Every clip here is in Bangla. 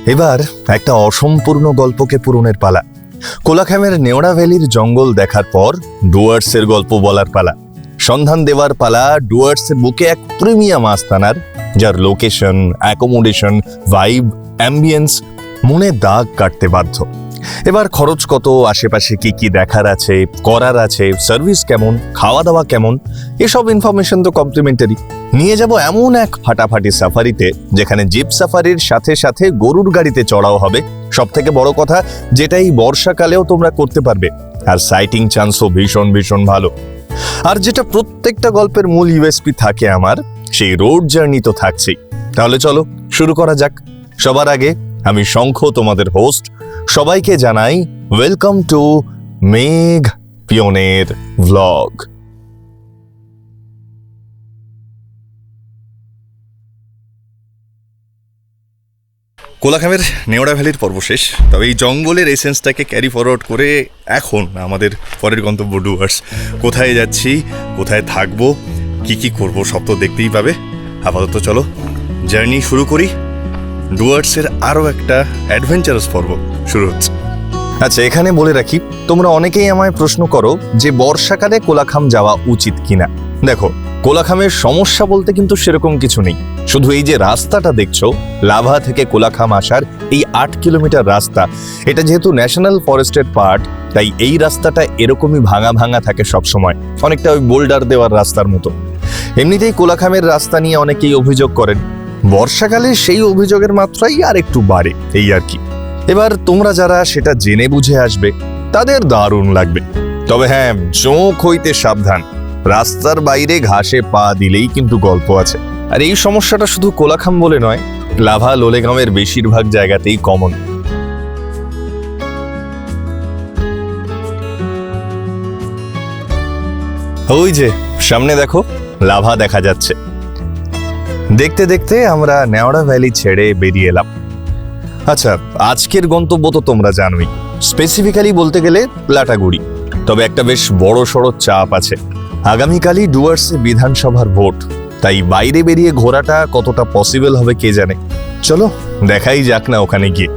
এবার একটা অসম্পূর্ণ গল্পকে পূরণের পালা। কোলাখামের নেওড়া ভ্যালির জঙ্গল দেখার পর ডুয়ার্সের গল্প বলার পালা। সন্ধান দেওয়ার পালা ডুয়ার্সের বুকে এক প্রিমিয়াম আস্তানার, যার লোকেশন, অ্যাকোমোডেশন, ভাইব, অ্যাম্বিয়েন্স মনে দাগ কাটতে বাধ্য। এবার খরচ কত, আশেপাশে কি কি দেখার আছে, করার আছে, সার্ভিস কেমন, খাওয়া দাওয়া কেমন, এসব ইনফরমেশন তো কমপ্লিমেন্টারি। নিয়ে যাব এমন এক ফাটাফাটি সাফারিতে যেখানে জিপ সাফারির সাথে সাথে গরুর গাড়িতে চড়াও হবে। সব থেকে বড় কথা, যেটা এই বর্ষাকালেও তোমরা করতে পারবে, আর সাইটিং চান্সও ভীষণ ভীষণ ভালো। আর যেটা প্রত্যেকটা গল্পের মূল ইউএসপি থাকে আমার, সেই রোড জার্নি তো থাকছেই। তাহলে চলো শুরু করা যাক। সবার আগে আমি শঙ্খ, তোমাদের হোস্ট। সবাইকে জানাই ওয়েলকাম টু মেঘ পিওনের ভ্লগ। কোলাখামের নেওড়া ভ্যালির পর্ব শেষ, তবে এই জঙ্গলের এসেন্সটাকে ক্যারি ফরওয়ার্ড করে এখন আমাদের পরের গন্তব্য ডুয়ার্স। কোথায় যাচ্ছি, কোথায় থাকবো, কি কি করব, সব তো দেখতেই পাবে। আপাতত চলো জার্নি শুরু করি। ডুয়ার্সের আরও একটা অ্যাডভেঞ্চারাস পর্ব শুরু হচ্ছে। আচ্ছা, এখানে বলে রাখি, তোমরা অনেকেই আমায় প্রশ্ন করো যে বর্ষাকালে কোলাখাম যাওয়া উচিত কিনা। দেখো, কোলাখামের সমস্যা বলতে কিন্তু সেরকম কিছু নেই। শুধু এই যে রাস্তাটা দেখছো, লাভা থেকে কোলাখাম আসার এই 8 কিলোমিটার রাস্তা, এটা যেহেতু ন্যাশনাল ফরেস্টের পার্ট, তাই এই রাস্তাটা এরকমই ভাঙা ভাঙা থাকে সবসময়, অনেকটা ওই বোল্ডার দেওয়ার রাস্তার মতো। এমনিতেই কোলাখামের রাস্তা নিয়ে অনেকেই অভিযোগ করেন। বর্ষাকালে সেই অভিযোগের মাত্রাই আর একটু বাড়ে, এই আর কি। এবার তোমরা যারা সেটা জেনে বুঝে আসবে, তাদের দারুণ লাগবে। তবে হ্যাঁ, চোখ হইতে সাবধান, রাস্তার বাইরে ঘাসে পা দিলেই কিন্তু গল্প আছে। আর এই সমস্যাটা শুধু কোলাখাম বলে নয়, লাভা লোলেগামের বেশিরভাগ জায়গাতেই কমন। ওই যে সামনে দেখো, লাভা দেখা যাচ্ছে। দেখতে দেখতে আমরা নেওড়া ভ্যালি ছেড়ে বেরিয়ে এলাম। আচ্ছা, আজকের গন্তব্য তো তোমরা জানোই, স্পেসিফিক্যালি বলতে গেলে লাটাগুড়ি। তবে একটা বেশ বড় সড়ো চাপ আছে। আগামীকালই ডুয়ার্সে বিধানসভার ভোট, তাই বাইরে বেরিয়ে ঘোরাটা কতটা পসিবল হবে কে জানে। চলো দেখাই যাক না ওখানে গিয়ে।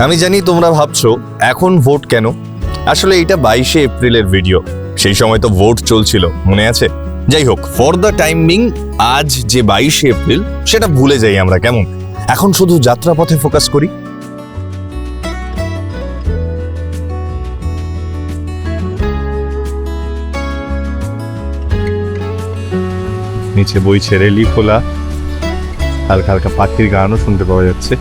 আমি জানি তোমরা ভাবছো এখন ভোট কেন। আসলে এটা 22শে এপ্রিলের ভিডিও, সেই সময় তো ভোট চলছিল, মনে আছে? যাই হোক, ফর দ্য টাইম বিং আজ যে 22শে এপ্রিল সেটা ভুলে যাই আমরা, কেমন? এখন শুধু যাত্রাপথে ফোকাস করি। নিচে বইছে রেলি খোলা, হালকা হালকা পাখির গানও শুনতে পাওয়া যাচ্ছে।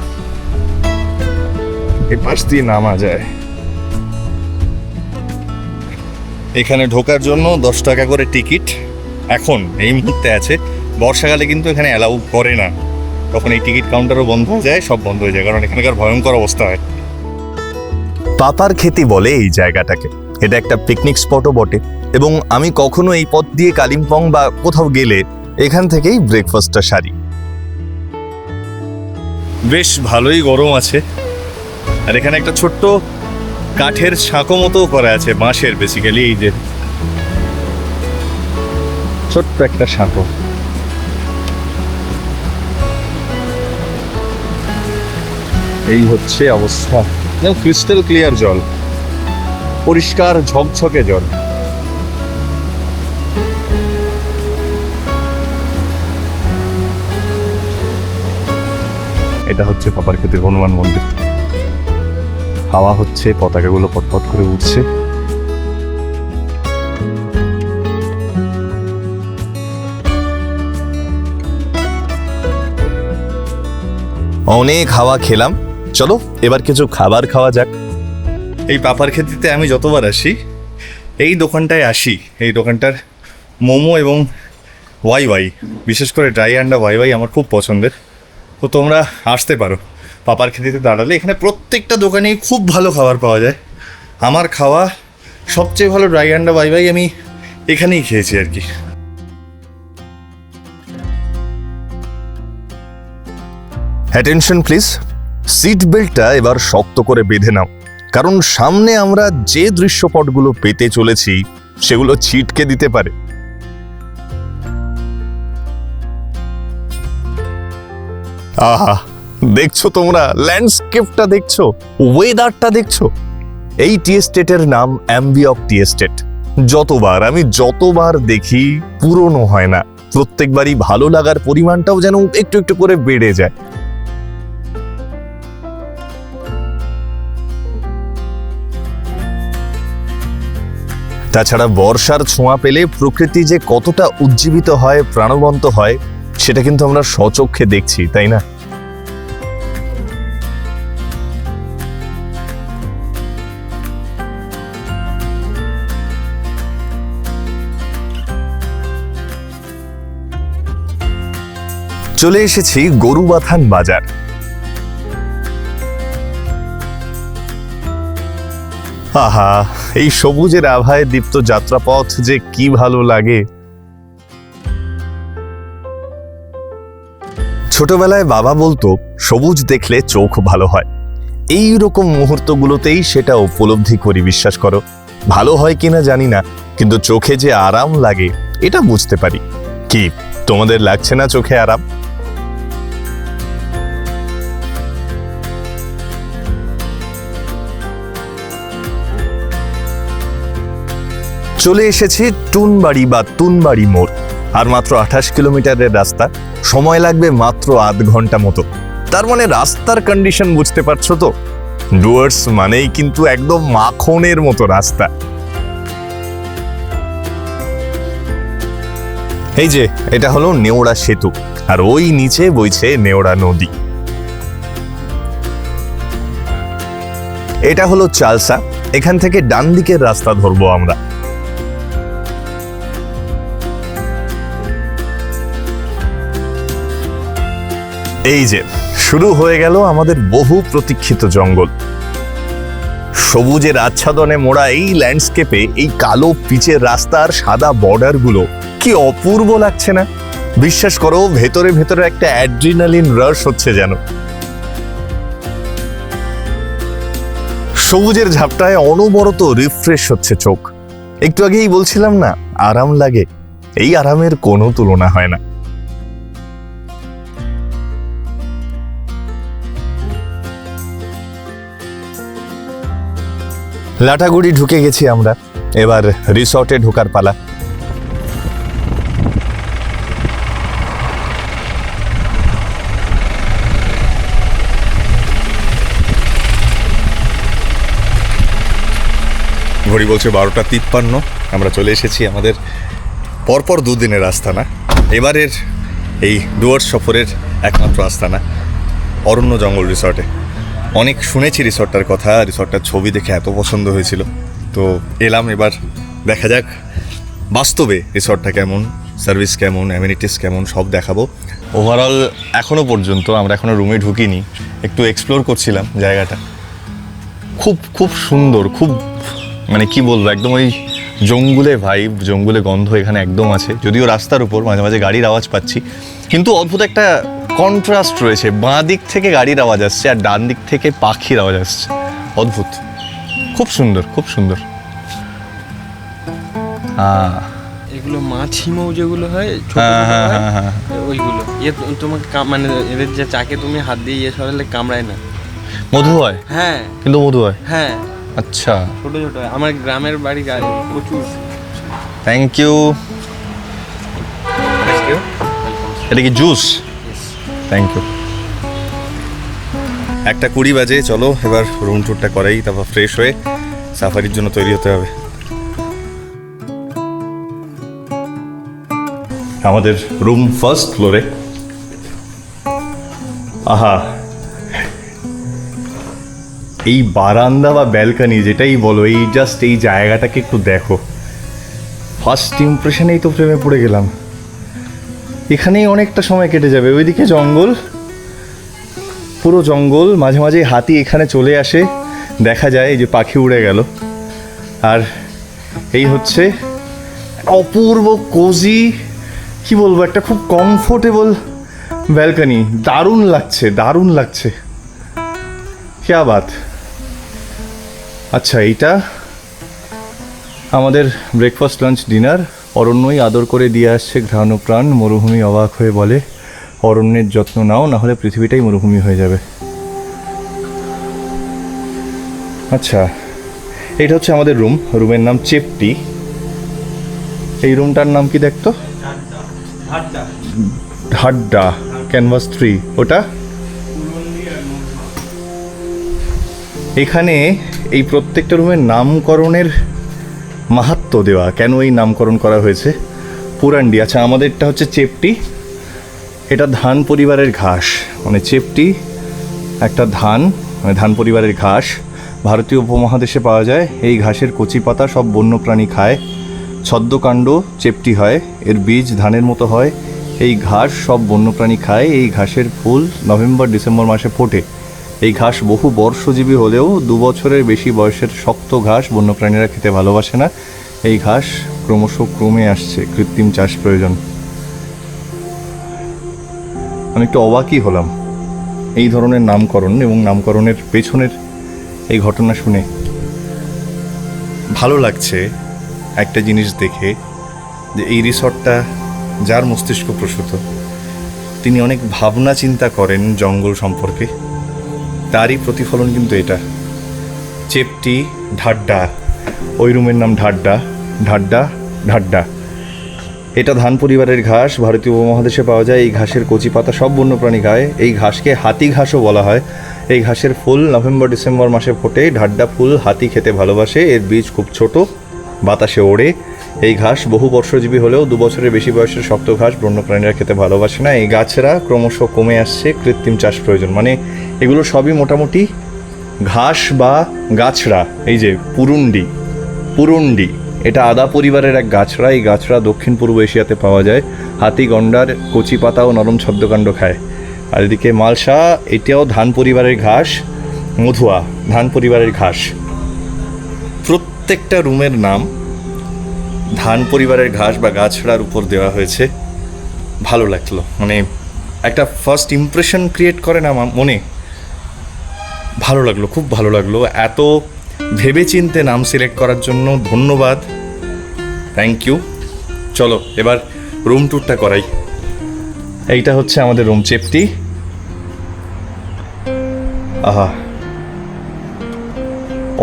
এই পাশ দিয়ে নামা যায়। এখানে ঢোকার জন্য 10 টাকা করে টিকিট এখন এই মুহূর্তে আছে। বর্ষাকালে কিন্তু এখানে অ্যালাউ করে না, তখন এই টিকিট কাউন্টারও বন্ধ হয়ে যায়, সব বন্ধ হয়ে যায়, কারণ এখানকার ভয়ঙ্কর অবস্থা হয়। পাপার খেতি বলে এই জায়গাটাকে। এটা একটা পিকনিক স্পটও বটে, এবং আমি কখনো এই পথ দিয়ে কালিম্পং বা কোথাও গেলে এখান থেকেই ব্রেকফাস্টটা সারি। বেশ ভালোই গরম আছে। আর এখানে একটা ছোট্ট কাঠের ছাঁকো মতো করা আছে, বাঁশের, বেসিক্যালি এই যে ছোট্ট একটা ছাঁকো। এই হচ্ছে অবস্থা। ক্রিস্টাল ক্লিয়ার জল, পরিষ্কার ঝকঝকে জল। এটা হচ্ছে পাপার ক্ষেতের হনুমান মন্দির। হাওয়া হচ্ছে, পতাকাগুলো পটপট করে উঠছে। অনেক হাওয়া খেলাম, চলো এবার কিছু খাবার খাওয়া যাক। এই পাপার খেতিতে আমি যতবার আসি এই দোকানটায় আসি। এই দোকানটার মোমো এবং ওয়াই, বিশেষ করে ড্রাই আন্ডা ওয়াই আমার খুব পছন্দের। তো তোমরা আসতে পারো পাপার খেতিতে দাঁড়ালে। এখানে প্রত্যেকটা দোকানেই খুব ভালো খাবার পাওয়া যায়। আমার খাওয়া সবচেয়ে ভালো ড্রাই আন্ডা ওয়াই আমি এখানেই খেয়েছি আর কি। অ্যাটেনশন প্লিজ, সিট বেল্টটা এবার শক্ত করে বেঁধে নাও, কারণ সামনে আমরা যে দৃশ্যপটগুলো পেতে চলেছি সেগুলো ছিটকে দিতে পারে। আহা, দেখছো তোমরা ল্যান্ডস্কেপটা দেখছো, ওয়েদারটা দেখছো। এই টি এস্টেটের নাম অ্যাম্বিয়ক টি এস্টেট। যতবার দেখি পুরনো হয় না, প্রত্যেকবারই ভালো লাগার পরিমাণটাও যেন একটু একটু করে বেড়ে যায়। তাছাড়া বর্ষার ছোঁয়া পেলে প্রকৃতি যে কতটা উজ্জীবিত হয়, প্রাণবন্ত হয়, সেটা কিন্তু আমরা স্বচক্ষে দেখছি, তাই না? চলে এসেছি গরুবাথান বাজার। আহা, এই সবুজের আভায় দীপ্ত যাত্রাপথ যে কি ভালো লাগে। ছোটবেলায় বাবা বলতো সবুজ দেখলে চোখ ভালো হয়। এই রকম মুহূর্তগুলোতেই সেটা উপলব্ধি করি, বিশ্বাস করো। ভালো হয় কিনা জানি না, কিন্তু চোখে যে আরাম লাগে এটা বুঝতে পারি। কি তোমাদের লাগছে না চোখে আরাম? চলে এসেছি টুনবাড়ি বা তুনবাড়ি মোড়। আর মাত্র 28 কিলোমিটারের রাস্তা, সময় লাগবে মাত্র আধ ঘন্টা মতো। তার মানে রাস্তার কন্ডিশন বুঝতে পারছো তো? ডুয়ার্স মানেই কিন্তু একদম মাখনের মতো রাস্তা। এই যে এটা হলো নেওড়া সেতু, আর ওই নিচে বইছে নেওড়া নদী। এটা হলো চালসা। এখান থেকে ডান দিকের রাস্তা ধরবো আমরা। এই যে শুরু হয়ে গেল আমাদের বহু প্রতীক্ষিত জঙ্গল। সবুজের আচ্ছাদনে মোড়া এই ল্যান্ডস্কেপে এই কালো পিচের রাস্তার সাদা বর্ডারগুলো কি অপূর্ব লাগছে না? বিশ্বাস করো, ভেতরে ভেতরে একটা অ্যাড্রিনালিন রাশ হচ্ছে যেন। সবুজের ঝাপটায় অনবরত রিফ্রেশ হচ্ছে চোখ। একটু আগেই বলছিলাম না আরাম লাগে, এই আরামের কোনো তুলনা হয় না। লাটাগুড়ি ঢুকে গেছি আমরা, এবার রিসর্টে ঢোকার পালা। ঘড়ি বলছে 12:53। আমরা চলে এসেছি আমাদের পরপর দুদিনের আস্তানা, এবারের এই ডুয়ার্স সফরের একমাত্র আস্তানা অরণ্য জঙ্গল রিসর্টে। অনেক শুনেছি রিসর্টটার কথা, রিসর্টটার ছবি দেখে এত পছন্দ হয়েছিল, তো এলাম। এবার দেখা যাক বাস্তবে রিসর্টটা কেমন, সার্ভিস কেমন, অ্যামিনিটিস কেমন, সব দেখাবো। ওভারঅল এখনও পর্যন্ত আমরা এখনও রুমে ঢুকিনি, একটু এক্সপ্লোর করছিলাম জায়গাটা। খুব খুব সুন্দর, খুব মানে কি বলবো, একদম ওই জঙ্গলে ভাইব, জঙ্গলে গন্ধ এখানে একদম আছে। যদিও রাস্তার উপর মাঝে মাঝে গাড়ির আওয়াজ পাচ্ছি, কিন্তু অদ্ভুত একটা কন্ট্রাস্ট রয়েছে। বাঁ দিক থেকে গাড়ির আওয়াজ আসছে আর ডান দিক থেকে পাখির আওয়াজ আসছে। অদ্ভুত, খুব সুন্দর, খুব সুন্দর। এগুলো মাছি মৌ যেগুলো হয় ওইগুলো তোমাকে মানে এদের যে চাকে তুমি হাত দিয়ে সরালে কামড়ায় না। মধু হয়? হ্যাঁ, কিন্তু মধু হয়? হ্যাঁ। আচ্ছা, ছোট ছোট হয়। আমার গ্রামের বাড়ি প্রচুর। Thank you. এটা কি জুস? Thank you. 1:20 বাজে। চলো এবার রুম ট্যুরটা করাই, তারপর ফ্রেশ হয়ে সাফারির জন্য তৈরি হতে হবে। আমাদের রুম ফার্স্ট ফ্লোরে। আহা, এই বারান্দা বা ব্যালকানি যেটাই বলো, এই জাস্ট এই জায়গাটাকে একটু দেখো। ফার্স্ট ইমপ্রেশনেই তো প্রেমে পড়ে গেলাম। এখানেই অনেকটা সময় কেটে যাবে। ওইদিকে জঙ্গল, পুরো জঙ্গল, মাঝে মাঝে হাতি এখানে চলে আসে, দেখা যায় এই যে পাখি উড়ে গেল। আর এই হচ্ছে অপূর্ব কোজি, কি বলবো, একটা খুব কমফোর্টেবল ব্যালকানি। দারুণ লাগছে, দারুণ লাগছে, ক্যা বাত। আচ্ছা, এইটা আমাদের ব্রেকফাস্ট, লাঞ্চ, ডিনার। অরণ্যই আদর করে দিয়ে আসছে ঘ্রাণপ্রাণ। মরুভূমি অবাক হয়ে বলে, অরণ্যের যত্ন নাও, না হলে পৃথিবীটাই মরুভূমি হয়ে যাবে। আচ্ছা, এটা হচ্ছে আমাদের রুম। রুমের নাম চেপটি। এই রুমটার নাম কি দেখতো? ঢাড্ডা, ক্যানভাস 3। ওটা এখানে এই প্রত্যেকটা রুমের নামকরণের মাহাত্ম্য দেওয়া, কেন এই নামকরণ করা হয়েছে। পুরান্ডি। আচ্ছা, আমাদেরটা হচ্ছে চেপটি। এটা ধান পরিবারের ঘাস, মানে চেপটি একটা ধান, মানে ধান পরিবারের ঘাস। ভারতীয় উপমহাদেশে পাওয়া যায়। এই ঘাসের কচি পাতা সব বন্যপ্রাণী খায়। ছদ্মকাণ্ড চেপটি হয়, এর বীজ ধানের মতো হয়। এই ঘাস সব বন্যপ্রাণী খায়। এই ঘাসের ফুল নভেম্বর ডিসেম্বর মাসে ফোটে। এই ঘাস বহু বর্ষজীবী হলেও 2 বছরের বেশি বয়সের শক্ত ঘাস বন্যপ্রাণীরা খেতে ভালোবাসে না। এই ঘাস ক্রমশ কমে আসছে, কৃত্রিম চাষ প্রয়োজন। আমি একটু অবাকই হলাম এই ধরনের নামকরণ এবং নামকরণের পেছনের এই ঘটনা শুনে। ভালো লাগছে একটা জিনিস দেখে, যে এই রিসর্টটা যার মস্তিষ্ক প্রসূত, তিনি অনেক ভাবনা চিন্তা করেন জঙ্গল সম্পর্কে, তারই প্রতিফলন কিন্তু এটা। চেপটি, ঢাড্ডা, ওই রুমের নাম ঢাড্ডা। ঢাড্ডা, ঢাড্ডা। এটা ধান পরিবারের ঘাস, ভারতীয় উপমহাদেশে পাওয়া যায়। এই ঘাসের কচি পাতা সব বন্যপ্রাণী খায়। এই ঘাসকে হাতি ঘাসও বলা হয়। এই ঘাসের ফুল নভেম্বর ডিসেম্বর মাসে ফোটে। ঢাড্ডা ফুল হাতি খেতে ভালোবাসে। এর বীজ খুব ছোট, বাতাসে ওড়ে। এই ঘাস বহু বর্ষজীবী হলেও 2 বছরের বেশি বয়সের শক্ত ঘাস বন্যপ্রাণীরা খেতে ভালোবাসে না। এই গাছরা ক্রমশ কমে আসছে, কৃত্রিম চাষ প্রয়োজন। মানে এগুলো সবই মোটামুটি ঘাস বা গাছড়া। এই যে পুরুন্ডি, পুরুন্ডি এটা আদা পরিবারের এক গাছড়া। এই গাছড়া দক্ষিণ পূর্ব এশিয়াতে পাওয়া যায়। হাতি গন্ডার কচি পাতা ও নরম ছদ্মকাণ্ড খায়। আর এদিকে মালসা, এটাও ধান পরিবারের ঘাস। মধুয়া, ধান পরিবারের ঘাস। প্রত্যেকটা রুমের নাম ধান পরিবারের ঘাস বা গাছড়ার উপর দেওয়া হয়েছে। ভালো লাগলো, মানে একটা ফার্স্ট ইমপ্রেশন ক্রিয়েট করে না আমার মনে। ভালো লাগলো, খুব ভালো লাগলো। এত ভেবেচিন্তে নাম সিলেক্ট করার জন্য ধন্যবাদ, থ্যাংক ইউ। চলো এবার রুম ট্যুরটা করাই। এইটা হচ্ছে আমাদের রুম চেপটি। আহা,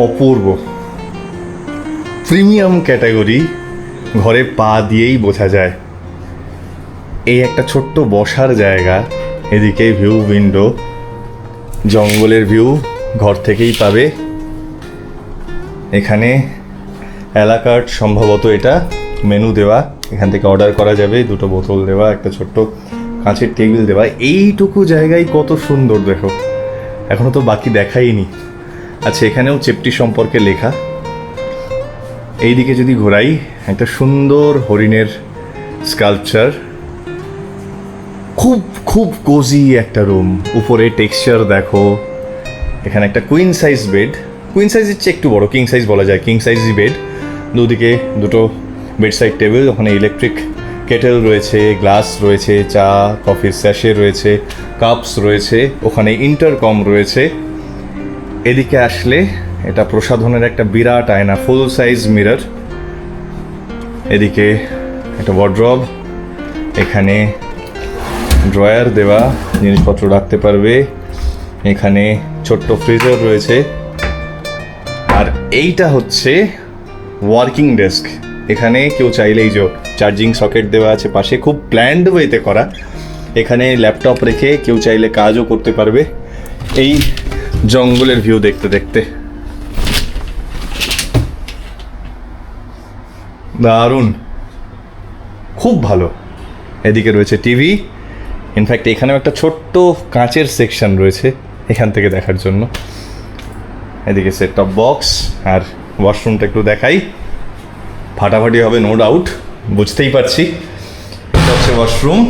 অপূর্ব, প্রিমিয়াম ক্যাটাগরি। ঘরে পা দিয়েই বোঝা যায়। এই একটা ছোট্ট বসার জায়গা, এদিকে ভিউ উইন্ডো, জঙ্গলের ভিউ ঘর থেকেই পাবে। এখানে এলাকার সম্ভবত এটা মেনু দেওয়া, এখান থেকে অর্ডার করা যাবে। 2টো বোতল দেওয়া, একটা ছোট্ট কাঁচের টেবিল দেওয়া। এইটুকু জায়গায় কত সুন্দর দেখো, এখনো তো বাকি দেখাইনি। আচ্ছা, এখানেও চেপটি সম্পর্কে লেখা। এইদিকে যদি ঘোরাই, একটা সুন্দর হরিণের স্কাল্পচার। খুব খুব কোজি একটা রুম। উপরে টেক্সচার দেখো। এখানে একটা কুইন সাইজ বেড, কুইন সাইজের চেয়ে একটু বড়, কিং সাইজ বলা যায়, কিং সাইজই বেড। দুদিকে 2টো বেড সাইড টেবিল, ওখানে ইলেকট্রিক কেটেল রয়েছে, গ্লাস রয়েছে, চা কফির স্যাশে রয়েছে, কাপস রয়েছে, ওখানে ইন্টারকম রয়েছে। এদিকে আসলে এটা প্রসাধনের একটা বিরাট আয়না, ফুল সাইজ মিরর। এদিকে একটা ওয়ার্ড্রব, এখানে ড্রয়ার দেওয়া, জিনিসপত্র রাখতে পারবে। এখানে ছোট্ট ফ্রিজার রয়েছে। আর এইটা হচ্ছে ওয়ার্কিং ডেস্ক। এখানে কেউ চাইলেই যে চার্জিং সকেট দেওয়া আছে পাশে, খুব প্ল্যান্ড ওয়েতে করা। এখানে ল্যাপটপ রেখে কেউ চাইলে কাজও করতে পারবে এই জঙ্গলের ভিউ দেখতে দেখতে। দারুণ, খুব ভালো। এদিকে রয়েছে টিভি। ইনফ্যাক্ট এখানেও একটা ছোট্ট কাঁচের সেকশন রয়েছে এখান থেকে দেখার জন্য। এদিকে সেট টপ বক্স। আর ওয়াশরুমটা একটু দেখাই, ফাটাফাটি হবে নো ডাউট, বুঝতেই পারছি। এটা হচ্ছে ওয়াশরুম।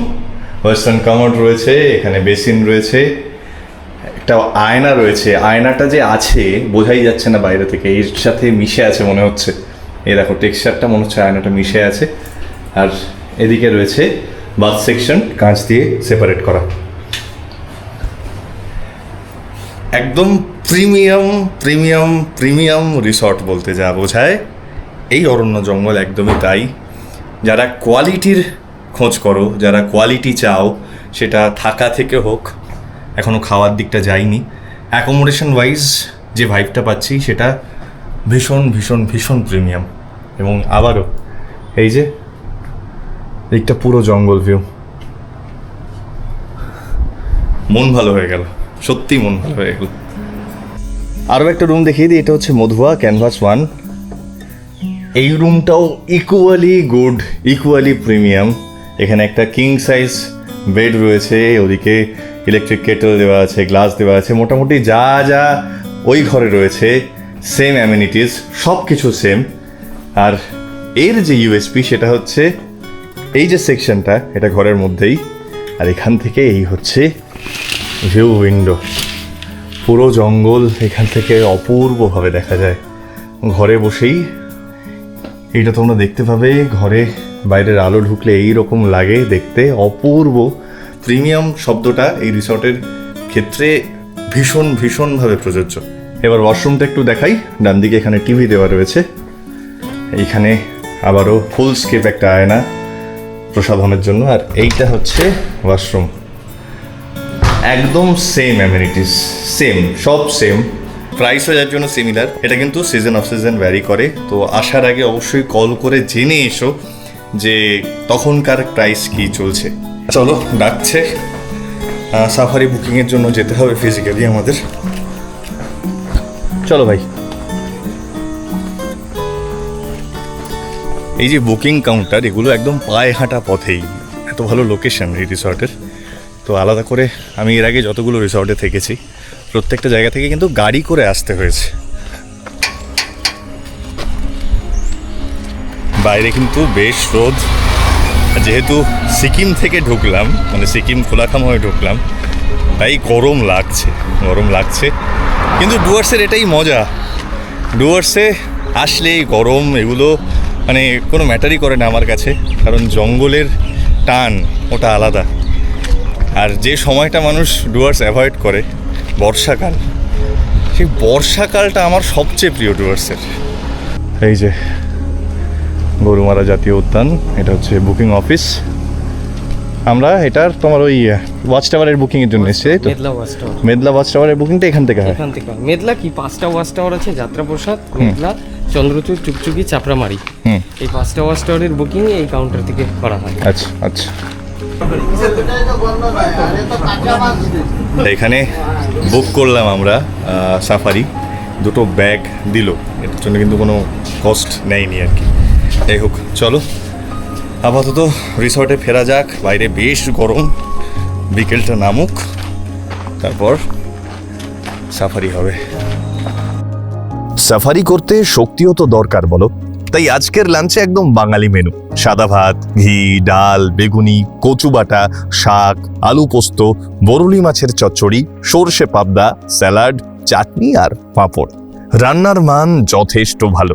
ওয়েস্টার্ন কামোড রয়েছে, এখানে বেসিন রয়েছে, একটা আয়না রয়েছে। আয়নাটা যে আছে বোঝাই যাচ্ছে না বাইরে থেকে, এর সাথে মিশে আছে মনে হচ্ছে। এই দেখো টেক্সচারটা, মনে হচ্ছে আয়নাটা মিশে আছে। আর এদিকে রয়েছে বাথ সেকশন, কাঁচ দিয়ে সেপারেট করা। একদম প্রিমিয়াম প্রিমিয়াম প্রিমিয়াম রিসর্ট বলতে যা বোঝায়, এই অরণ্য জঙ্গল একদমই তাই। যারা কোয়ালিটির খোঁজ করো, যারা কোয়ালিটি চাও, সেটা থাকা থেকে হোক, এখনও খাওয়ার দিকটা যাইনি। অ্যাকোমোডেশন ওয়াইজ যে ভাইবটা পাচ্ছি সেটা ভীষণ ভীষণ ভীষণ প্রিমিয়াম। এবং আবারও এই যে দিকটা পুরো জঙ্গল ভিউ, মন ভালো হয়ে গেল, সত্যি মন ভালো হয়ে গেল। আরও একটা রুম দেখিয়ে দিই, এটা হচ্ছে মধুয়া ক্যানভাস 1। এই রুমটাও ইকুয়ালি গুড, ইকুয়ালি প্রিমিয়াম। এখানে একটা কিং সাইজ বেড রয়েছে, ওদিকে ইলেকট্রিক কেটল দেওয়া আছে, গ্লাস দেওয়া আছে, মোটামুটি যা যা ওই ঘরে রয়েছে সেম অ্যামিনিটিস, সব কিছু সেম। আর এর যে ইউএসপি সেটা হচ্ছে এই যে সেকশনটা, এটা ঘরের মধ্যেই, আর এখান থেকে এই হচ্ছে ভিউ উইন্ডো, পুরো জঙ্গল এখান থেকে অপূর্বভাবে দেখা যায়। ঘরে বসেই এইটা তোমরা দেখতে পাবে, ঘরে বাইরের আলো ঢুকলে এই রকম লাগে দেখতে, অপূর্ব। প্রিমিয়াম শব্দটা এই রিসর্টের ক্ষেত্রে ভীষণ ভীষণভাবে প্রযোজ্য। এবার ওয়াশরুমটা একটু দেখাই। ডান দিকে এখানে টিভি দেওয়া রয়েছে, এইখানে আবারও ফুল স্কেপ একটা আয়না প্রসাধনের জন্য, আর এইটা হচ্ছে ওয়াশরুম। একদম সেম অ্যামিনিটিস, সেম, সব সেম। প্রাইসও যার জন্য সিমিলার। এটা কিন্তু সিজন অফ সিজন ভ্যারি করে, তো আসার আগে অবশ্যই কল করে জেনে এসো যে তখনকার প্রাইস কি চলছে। চলো, ডাকছে, সাফারি বুকিংয়ের জন্য যেতে হবে ফিজিক্যালি আমাদের। চলো ভাই। এই যে বুকিং কাউন্টার, এগুলো একদম পায়ে হাঁটা পথেই, এত ভালো লোকেশন এই রিসর্টের। তো আলাদা করে আমি এর আগে যতগুলো রিসর্টে থেকেছি প্রত্যেকটা জায়গা থেকে কিন্তু গাড়ি করে আসতে হয়েছে। বাইরে কিন্তু বেশ রোদ, যেহেতু সিকিম থেকে ঢুকলাম, মানে সিকিম খোলাখাম হয়ে ঢুকলাম, তাই গরম লাগছে। কিন্তু ডুয়ার্সের এটাই মজা, ডুয়ার্সে আসলেই গরম এগুলো মানে কোনো ম্যাটারই করে না আমার কাছে, কারণ জঙ্গলের টান ওটা আলাদা। আর যে সময়টা মানুষ ডুয়ার্স অ্যাভয়েড করে, বর্ষাকাল, সেই বর্ষাকালটা আমার সবচেয়ে প্রিয় ডুয়ার্সের। এই যে গরুমারা জাতীয় উদ্যান, এটা হচ্ছে বুকিং অফিস। আমরা এটার তোমার ওই ওয়াচ টাওয়ারের বুকিংয়ের জন্য এসেছি, তাই তো? মেদলা ওয়াচ টাওয়ারের বুকিংটা এখান থেকে হয়। মেদলা কি 5টা ওয়াচ টাওয়ার আছে, যাত্রাপ্রসাদ, মেদলা, চন্দ্রচূড়, চুকচুকি, চাপড়ামারি। এই 5টা ওয়াচ টাওয়ারের বুকিং এই কাউন্টার থেকে করা হয়। আচ্ছা আচ্ছা। এখানে বুক করলাম আমরা সাফারি, দুটো ব্যাগ দিল, এর জন্য কিন্তু কোনো কস্ট নেয়নি আর কি। যাই হোক, চলো আপাতত রিসর্টে ফেরা যাক। বাইরে বেশ গরম, বিকেলটা নামুক, তারপর সাফারি হবে। সাফারি করতে শক্তিও তো দরকার বলো, তাই আজকের লাঞ্চে একদম বাঙালি মেনু। সাদা ভাত, ঘি, ডাল, বেগুনি, কচু বাটা, শাক, আলু পোস্ত, বরুলি মাছের চচ্চড়ি, সর্ষে পাবদা, স্যালাড, চাটনি আর পাঁপড়। রান্নার মান যথেষ্ট ভালো।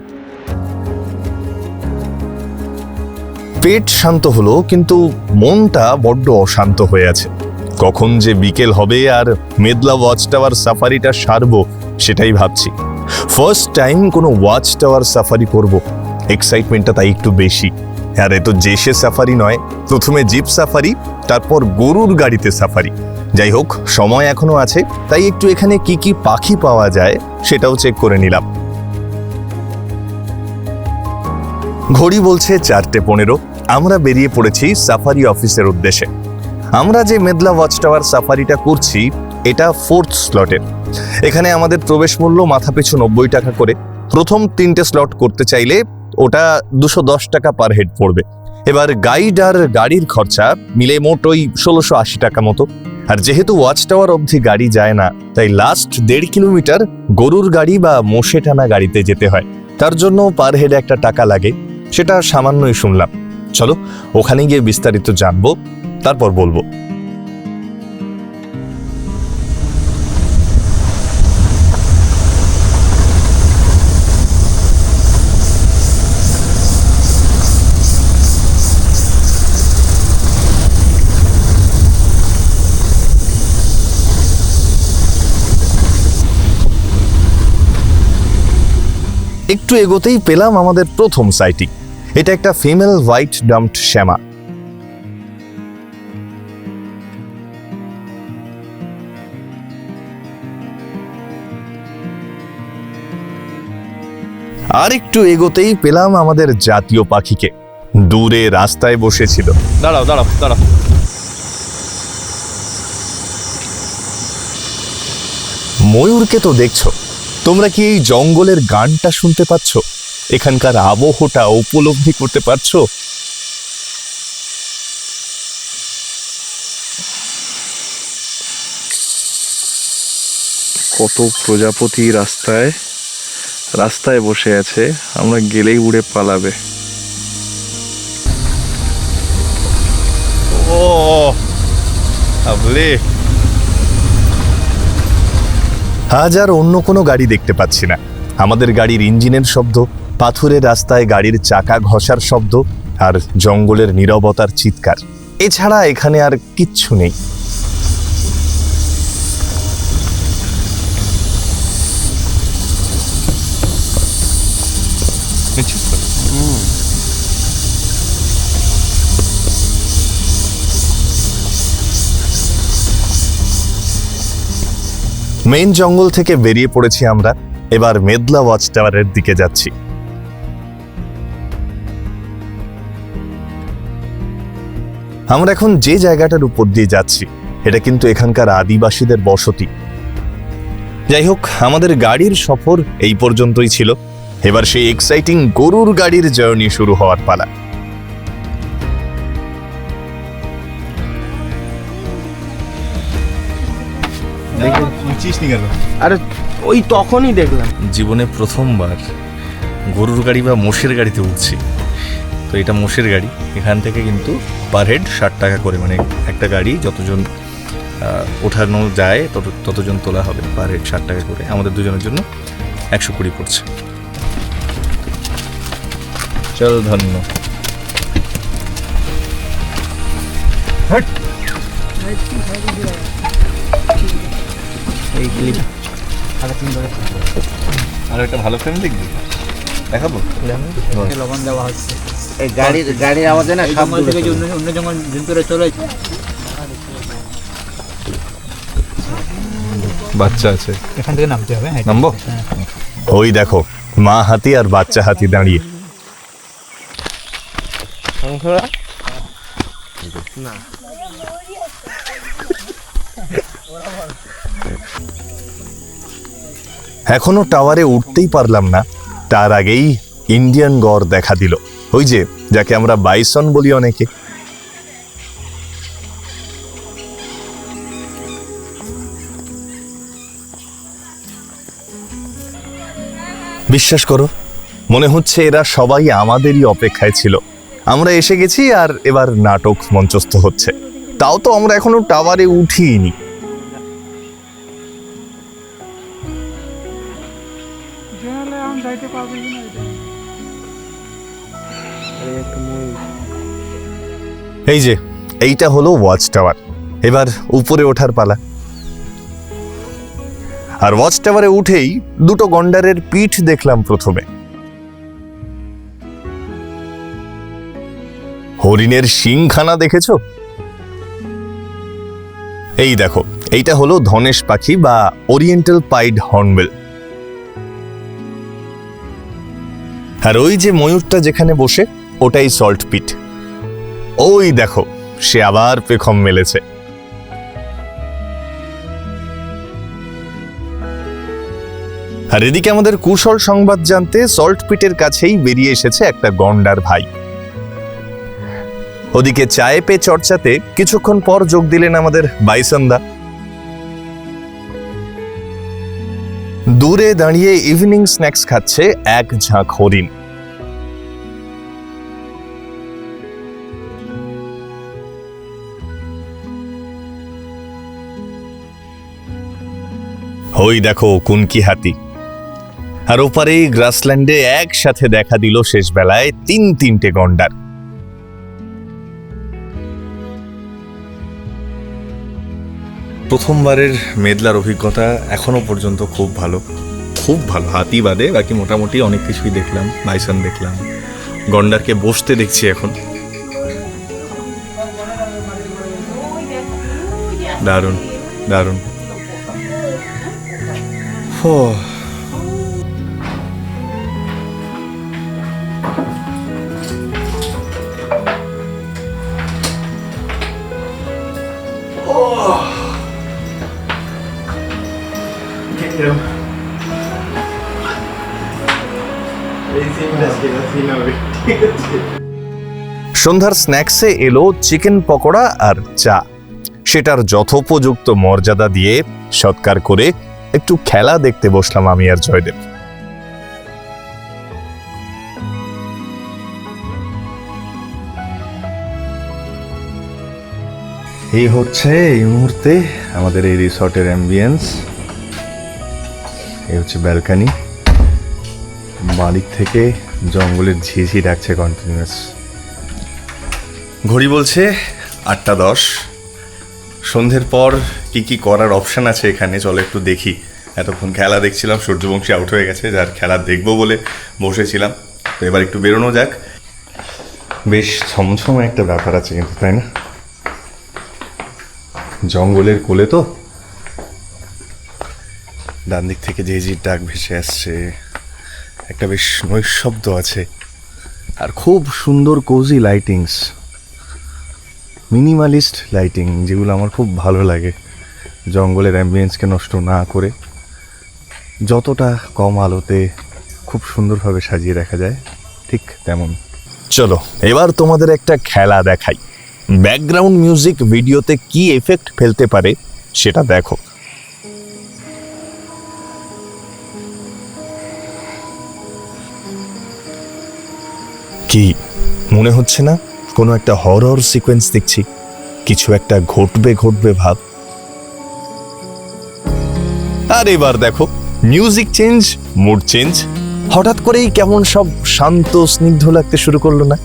পেট শান্ত হলো, কিন্তু মনটা বড্ড অশান্ত হয়ে আছে। কখন যে বিকেল হবে আর মেদলা ওয়াচ টাওয়ার সাফারিটা সারবো সেটাই ভাবছি। ফার্স্ট টাইম কোনো ওয়াচ টাওয়ার সাফারি করব, এক্সাইটমেন্টটা তাই একটু বেশি। আর এ তো জেসে সাফারি নয়, প্রথমে জিপ সাফারি, তারপর গরুর গাড়িতে সাফারি। যাই হোক, সময় এখনো আছে, তাই একটু এখানে কি কি পাখি পাওয়া যায় সেটাও চেক করে নিলাম। ঘড়ি বলছে 4:15। আমরা বেরিয়ে পড়েছি সাফারি অফিসের উদ্দেশ্যে। আমরা যে মেদলা ওয়াচ টাওয়ার সাফারিটা করছি এটা 4th স্লটের। এখানে আমাদের প্রবেশ মূল্য মাথাপিছু 90 টাকা করে। প্রথম 3টে স্লট করতে চাইলে ওটা 210 টাকা পার হেড পড়বে। এবার গাইড আর গাড়ির খরচা মিলে মোট ওই 1680 টাকা মতো। আর যেহেতু ওয়াচ টাওয়ার অবধি গাড়ি যায় না, তাই লাস্ট 1.5 কিলোমিটার গরুর গাড়ি বা মোষে টানা গাড়িতে যেতে হয়। তার জন্য পার হেড একটা টাকা লাগে, সেটা সামান্যই শুনলাম। চলো ওখানে গিয়ে বিস্তারিত জানবো, তারপর বলবো। একটু এগোতেই পেলাম আমাদের প্রথম সাইটিং। এটা একটা ফিমেল হোয়াইট ডাম্পড শ্যামা। আর একটু এগোতেই পেলাম আমাদের জাতীয় পাখিকে। দূরে রাস্তায় বসেছিল। দাঁড়াও দাঁড়াও দাঁড়াও। ময়ূরকে তো দেখছো, তোমরা কি এই জঙ্গলের গানটা শুনতে পাচ্ছ? এখানকার আবহটা উপলব্ধি করতে পারছো? কত প্রজাপতি রাস্তায় রাস্তায় বসে আছে, আমরা গেলেই উড়ে পালাবে। ও আবলে, আজ আর অন্য কোনো গাড়ি দেখতে পাচ্ছি না। আমাদের গাড়ির ইঞ্জিনের শব্দ, পাথুরে রাস্তায় গাড়ির চাকা ঘষার শব্দ, আর জঙ্গলের নীরবতার চিৎকার। এছাড়া এখানে আর কিচ্ছু নেই। মেইন জঙ্গল থেকে বেরিয়ে পড়েছি আমরা। এবার মেদলা ওয়াচ টাওয়ারের দিকে যাচ্ছি। আমরা এখন যে জায়গাটার উপর দিয়ে যাচ্ছি, এটা কিন্তু এখানকার আদিবাসীদের বসতি। যাই হোক, আমাদের গাড়ির সফর এই পর্যন্তই ছিল। এবার সেই এক্সাইটিং গরুর গাড়ির জার্নি শুরু হওয়ার পালা। আরে ওই তখনই দেখলাম। জীবনে প্রথমবার গরুর গাড়ি বা মোষের গাড়িতে উঠছি। তো এটা মোষের গাড়ি। এখান থেকে কিন্তু পার হেড 60 টাকা করে, মানে একটা গাড়ি যতজন ওঠানো যায় ততজন তোলা হবে। পার হেড 60 টাকা করে। আমাদের দুজনের জন্য 120 পড়ছে। চল ধন্য। এই ক্লিপ আর একটা ভালো ফ্রেম দেখবি, দেখাবো। লবণ দেওয়া হচ্ছে এই গাড়ির আওয়াজে না সব থেকে অন্য জঙ্গল ভিতরে চলে বাচ্চা আছে, এখান থেকে নামতে হবে। নামবো? ওই দেখো, মা হাতি আর বাচ্চা হাতি দাঁড়িয়ে। না এখনো টাওয়ারে উঠতেই পারলাম না, তার আগেই ইন্ডিয়ান গড় দেখা দিল। ওই যে, যাকে আমরা বাইসন বলি অনেকে। বিশ্বাস করো, মনে হচ্ছে এরা সবাই আমাদেরই অপেক্ষায় ছিল। আমরা এসে গেছি আর এবার নাটক মঞ্চস্থ হচ্ছে। তাও তো আমরা এখনো টাওয়ারে উঠিনি। এই যে, এইটা হলো ওয়াচ টাওয়ার। এবার উপরে ওঠার পালা। আর ওয়াচ টাওয়ারে উঠেই দুটো গন্ডারের পিঠ দেখলাম প্রথমে। হরিণের শিংখানা দেখেছো? এই দেখো, এইটা হলো ধনেশ পাখি বা ওরিয়েন্টাল পাইড হর্নবিল। আর ওই যে ময়ূরটা যেখানে বসে, ওটাই সল্ট পিট। ওই দেখো, সে আবার পেখম মেলেছে। আর এদিকে আমাদের কুশল সংবাদ জানতে সল্ট পিটের কাছেই বেরিয়ে এসেছে একটা গন্ডার ভাই। ওদিকে চায়ে পে চর্চাতে কিছুক্ষণ পর যোগ দিলেন আমাদের বাইসনদা। দূরে দাঁড়িয়ে ইভিনিং স্ন্যাক্স খাচ্ছে এক ঝাঁক হরিণ। ওই দেখো কুনকি হাতি। আর ওপারে গ্রাসল্যান্ডে একসাথে দেখা দিল শেষ বেলায় তিনটে গন্ডার। প্রথমবারের মেদলার অভিজ্ঞতা এখনো পর্যন্ত খুব ভালো, খুব ভালো। হাতি বাদে বাকি মোটামুটি অনেক কিছুই দেখলাম। বাইসন দেখলাম, গন্ডারকে বসতে দেখছি এখন। দারুণ দারুণ। সন্ধ্যার স্ন্যাক্সে এলো চিকেন পকোড়া আর চা। সেটার যথোপযুক্ত মর্যাদা দিয়ে সৎকার করে একটু খেলা দেখতে বসলাম আমি আর জয়দেব। এই হচ্ছে এই মুহূর্তে আমাদের এই রিসর্টের অ্যাম্বিয়েন্স। এই হচ্ছে ব্যালকানি, বাদিক থেকে জঙ্গলের ঝিঝি ডাকছে কন্টিনিউয়াস। ঘড়ি বলছে 8:10। সন্ধ্যের পর কি কি করার অপশান আছে এখানে, চলো একটু দেখি। এতক্ষণ খেলা দেখছিলাম, সূর্যবংশী আউট হয়ে গেছে, যার খেলা দেখবো বলে বসেছিলাম। তো এবার একটু বেরোনো যাক। বেশ ছমছম একটা ব্যাপার আছে কিন্তু, তাই না? জঙ্গলের কোলে তো, ডান দিক থেকে ঝিঝির ডাক ভেসে আসছে, একটা বেশ নৈশব্দ আছে, আর খুব সুন্দর কোজি লাইটিংস, মিনিমালিস্ট লাইটিং, যেগুলো আমার খুব ভালো লাগে। জঙ্গলের অ্যাম্বিয়েন্সকে নষ্ট না করে যতটা কম আলোতে খুব সুন্দরভাবে সাজিয়ে রাখা যায়, ঠিক তেমন। চলো এবার তোমাদের একটা খেলা দেখাই। ব্যাকগ্রাউন্ড মিউজিক ভিডিওতে কি এফেক্ট ফেলতে পারে সেটা দেখো। কি মনে হচ্ছে না কোনো একটা হরর সিকোয়েন্স দেখছি? কিছু একটা ঘটবে ভাব। আর এবার দেখো মিউজিক চেঞ্জ, মুড চেঞ্জ, হঠাৎ করেই কেমন সব শান্ত স্নিগ্ধ লাগতে শুরু করলো না?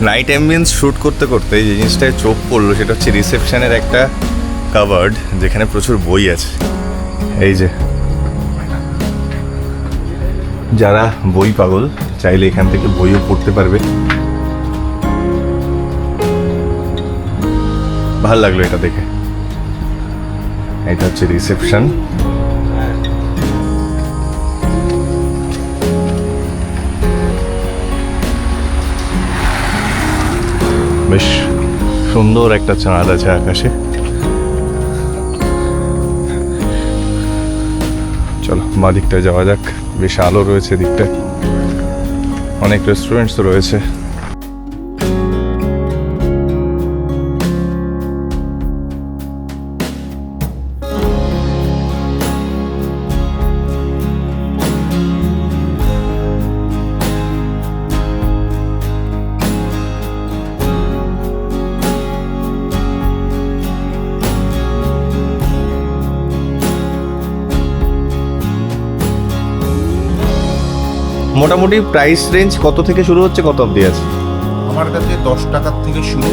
নাইট অ্যাম্বিয়েন্স শ্যুট করতে করতে যে জিনিসটায় চোখ পড়লো সেটা হচ্ছে রিসেপশনের একটা কাভার্ড, যেখানে প্রচুর বই আছে। এই যে, যারা বই পাগল চাইলে এখান থেকে বইও পড়তে পারবে। ভাল লাগলো এটা দেখে। এটা হচ্ছে রিসেপশন। বেশ সুন্দর একটা চাঁদ আছে আকাশে। চলো বাঁ দিকটায় যাওয়া যাক, বেশ আলো রয়েছে দিকটায়, অনেক রেস্টুরেন্টস রয়েছে। মোটামুটি প্রাইস রেঞ্জ কত থেকে শুরু হচ্ছে, কত অবধি আছে? আমার কাছে 10 টাকার থেকে শুরু।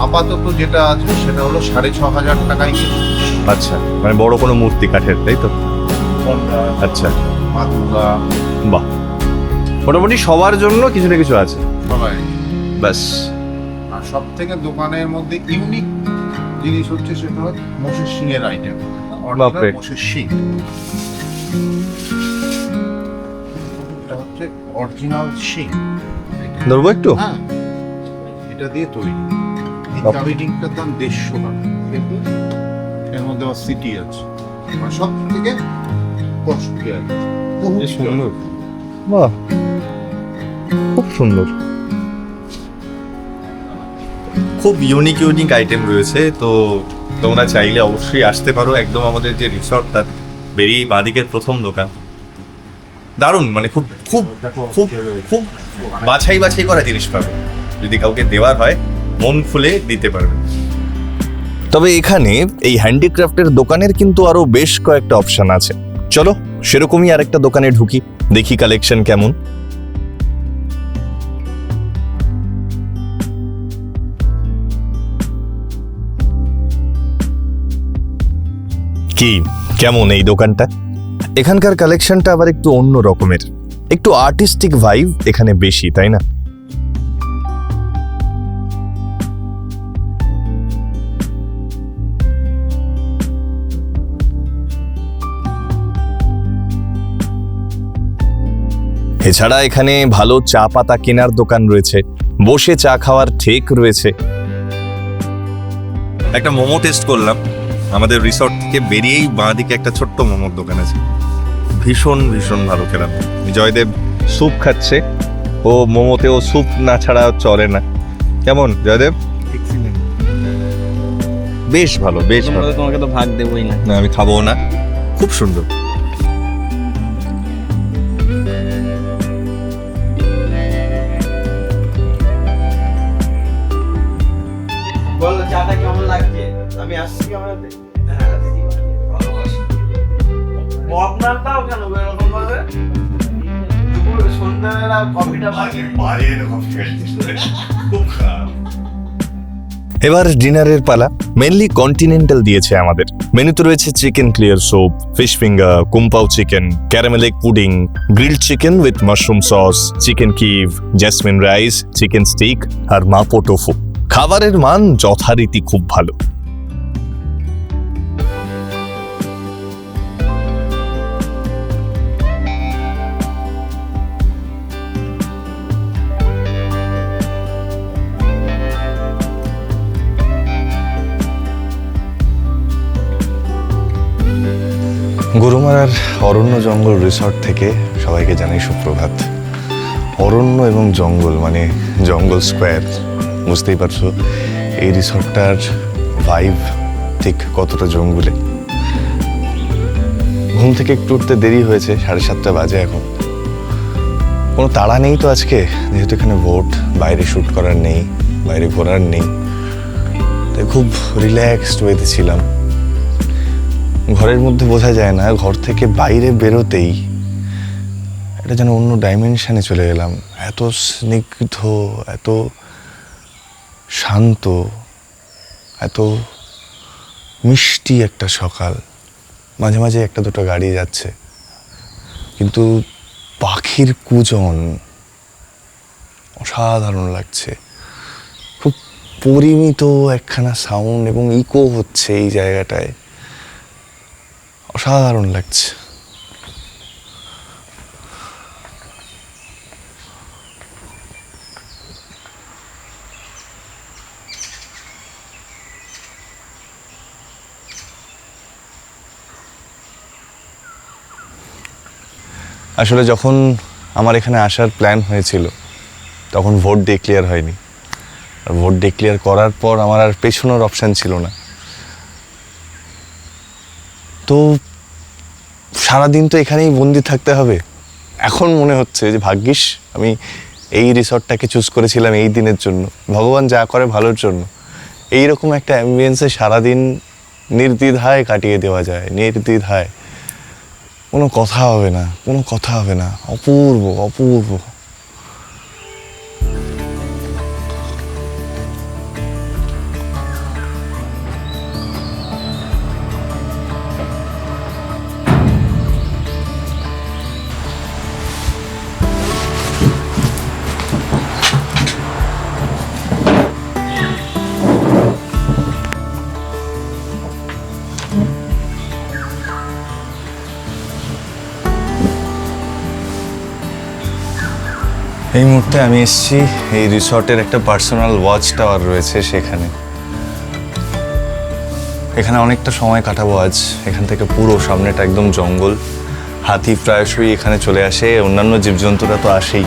আপাতত যেটা আছে সেটা হলো 6,500 টাকায়। আচ্ছা, মানে বড় কোনো মূর্তি কাঠের, তাই তো? আচ্ছা, মাদুরা, বাহ, মোটামুটি সবার জন্য কিছু না কিছু আছে। সবাই ব্যাস। আর সব থেকে দোকানের মধ্যে ইউনিক জিনিস হচ্ছে সেটা হচ্ছে মোষের শিঙের আইটেম। বাপরে। মোষের শিং, এটা হচ্ছে অরিজিনাল শিং। ধরবো একটু? হ্যাঁ, এটা দিয়ে তৈরি। এই চাবিডিংটার দাম 150 টাকা। কিন্তু এর মধ্যে আমার সিটি আছে, মানে সব থেকে কস্টলি আছে। সুন্দর। বাহ, খুব সুন্দর, খুব ইউনিক আইটেম রয়েছে। তো তোমরা চাইলে অবশ্যই আসতে পারো। একদম আমাদের যে রিসর্ট তার বেরিয়ে বাঁদিকের প্রথম দোকান। দারুণ, মানে খুব খুব খুব খুব বাছাই করা জিনিস পাবে। যদি কাউকে দেওয়ার হয় মন খুলে দিতে পারবে। তবে এখানে এই হ্যান্ডিক্রাফটের দোকানের কিন্তু আরো বেশ কয়েকটা অপশন আছে। চলো সেরকমই আরেকটা দোকানে ঢুকি, দেখি কালেকশন কেমন। কি কেমন এই দোকানটা? এখানকার কালেকশনটা আবার একটু অন্য রকমের, একটু আর্টিস্টিক ভাইব এখানে বেশি, তাই না? এছাড়া এখানে ভালো চা পাতা কেনার দোকান রয়েছে, বসে চা খাওয়ার ঠেক রয়েছে। একটা মোমো টেস্ট করলাম, আমাদের রিসর্ট থেকে বেরিয়েই বাঁ দিকে একটা ছোট্ট মোমোর দোকান আছে, ভীষণ ভীষণ ভালো খেলাম। জয়দেব স্যুপ খাচ্ছে, ও মোমোতেও স্যুপ না ছাড়া চলে না। কেমন জয়দেব? বেশ ভালো, বেশ ভালো। তোমাকে তো ভাগ দেবই না। না, আমি খাবো না, খুব সুন্দর। বলো চাটা কেমন লাগছে? আমি আসছি ক্যামেরাতে। বদনামটাও কেন এরকম ভাবে? সন্ধ্যাবেলা কফিটা এবার ডিনারের পালা। মেনলি কন্টিনেন্টাল দিয়েছে আমাদের। মেনুতে রয়েছে chicken clear soup, fish finger, kung pao chicken, caramel egg pudding, grilled chicken with mushroom sauce, chicken Kiev, jasmine rice, chicken stick আর মাপো টোফু। খাবারের মান যথারীতি খুব ভালো। গরুমারার অরণ্য জঙ্গল রিসর্ট থেকে সবাইকে জানাই সুপ্রভাত। অরণ্য এবং জঙ্গল মানে জঙ্গল স্কোয়ার, বুঝতেই পারছো এই রিসর্টটার ভাইব ঠিক কতটা জঙ্গলে। ঘুম থেকে একটু উঠতে দেরি হয়েছে, 7:30 বাজে এখন। কোনো তাড়া নেই তো আজকে, যেহেতু এখানে ভোট, বাইরে শ্যুট করার নেই, বাইরে ঘোরার নেই, তাই খুব রিল্যাক্সড ওয়েতে ছিলাম। ঘরের মধ্যে বোঝা যায় না, ঘর থেকে বাইরে বেরোতেই এটা যেন অন্য ডাইমেনশনে চলে গেলাম। এত স্নিগ্ধ, এত শান্ত, এত মিষ্টি একটা সকাল। মাঝে মাঝে একটা দুটো গাড়ি যাচ্ছে, কিন্তু পাখির কুজন অসাধারণ লাগছে। খুব পরিমিত একখানা সাউন্ড এবং ইকো হচ্ছে এই জায়গাটায়, অসাধারণ লাগছে। আসলে যখন আমার এখানে আসার প্ল্যান হয়েছিল তখন ভোট ডিক্লেয়ার হয়নি, আর ভোট ডিক্লেয়ার করার পর আমার আর পেছনের অপশান ছিল না। তো সারাদিন তো এখানেই বন্দি থাকতে হবে। এখন মনে হচ্ছে যে ভাগ্যিস আমি এই রিসর্টটাকে চুজ করেছিলাম এই দিনের জন্য। ভগবান যা করে ভালোর জন্য। এইরকম একটা অ্যাম্বিয়েন্সে সারাদিন নির্দ্বিধায় কাটিয়ে দেওয়া যায়, নির্দ্বিধায়, কোনো কথা হবে না, কোনো কথা হবে না। অপূর্ব, অপূর্ব। এই মুহূর্তে আমি এসেছি এই রিসর্টের একটা পার্সোনাল ওয়াচ টাওয়ার রয়েছে সেখানে। এখানে অনেকটা সময় কাটাবো আজ। এখান থেকে পুরো সামনেটা একদম জঙ্গল, হাতি প্রায়শই এখানে চলে আসে, অন্যান্য জীবজন্তুরা তো আসেই।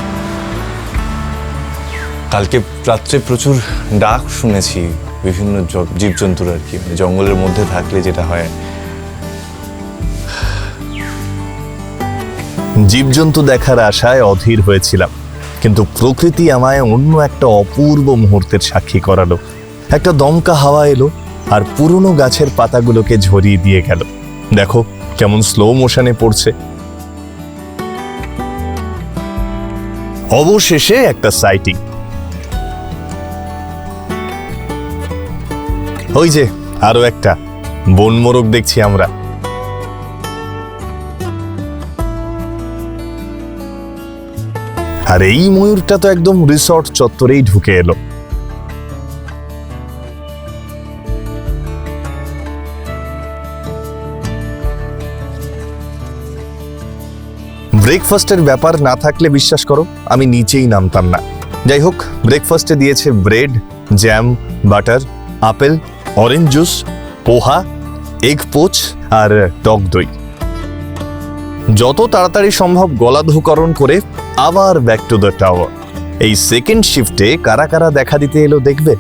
কালকে রাত্রে প্রচুর ডাক শুনেছি বিভিন্ন জীবজন্তুর আর কি, মানে জঙ্গলের মধ্যে থাকলে যেটা হয়। জীবজন্তু দেখার আশায় অধীর হয়েছিলাম, কিন্তু প্রকৃতি আমায় অন্য একটা অপূর্ব মুহূর্তের সাক্ষী করালো। একটা দমকা হাওয়া এলো আর পুরনো গাছের পাতাগুলোকে ঝরিয়ে দিয়ে গেল। দেখো কেমন স্লো মোশনে পড়ছে। অবশেষে একটা সাইটিং। ওই যে আরো একটা বনমোরগ দেখছি আমরা। আর এই ময়ূরটা তো একদম রিসর্ট চত্বরেই ঢুকে এলো। ব্রেকফাস্টের ব্যাপার না থাকলে বিশ্বাস করো আমি নিচেই নামতাম না। যাই হোক, ব্রেকফাস্টে দিয়েছে bread, jam, butter, apple, orange juice, poha, egg poach আর টক দই। যত তাড়াতাড়ি সম্ভব গলাধুকরণ করে আবার ব্যাক টু দ্য টাওয়ার। এই সেকেন্ড শিফটে কারা কারা দেখা দিতে এলো দেখবে।